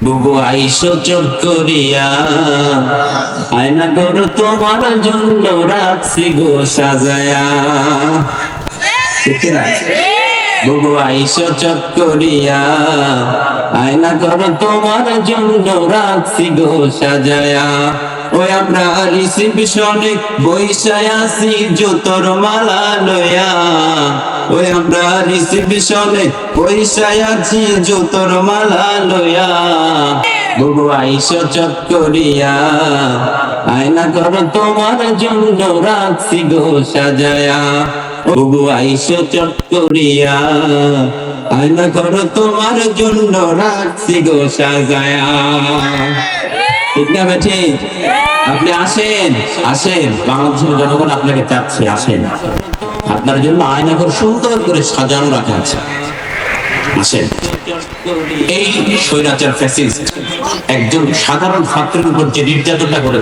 বুবু আইসো চট করিয়া, আয়না করো তোমার জন্য রাখছি গো সাজায়া। ঠিক না? বুবু আইসো চট করিয়া, আয়না করো তোমার জন্য রাখছি গো সাজায়া। ওই আমরা রিসিপশনে বইসায় আছি জুতোর মালা লইয়া। ওই আমরা রিসিপশনে বইসায় আছি জুতোর মালা লইয়া। বুবু আইসো চট করিয়া, আয়না করো তোমার জন্য রাখছি গো সাজায়া। বুবু আইসো চট করিয়া, আয়না করো তোমার জন্য রাখছি গো সাজায়া। ঠিক না বেঠি? আপনি আসেন, আসেন, বাংলাদেশের জনগণ আপনাকে চাচ্ছে, আসেন, আপনার জন্য আয়নাঘর সুন্দর করে সাজানো রাখা আছে, আসেন। এই স্বৈরাচার ফ্যাসিস্ট একজন সাধারণ ছাত্রের উপর যে নির্যাতনটা করে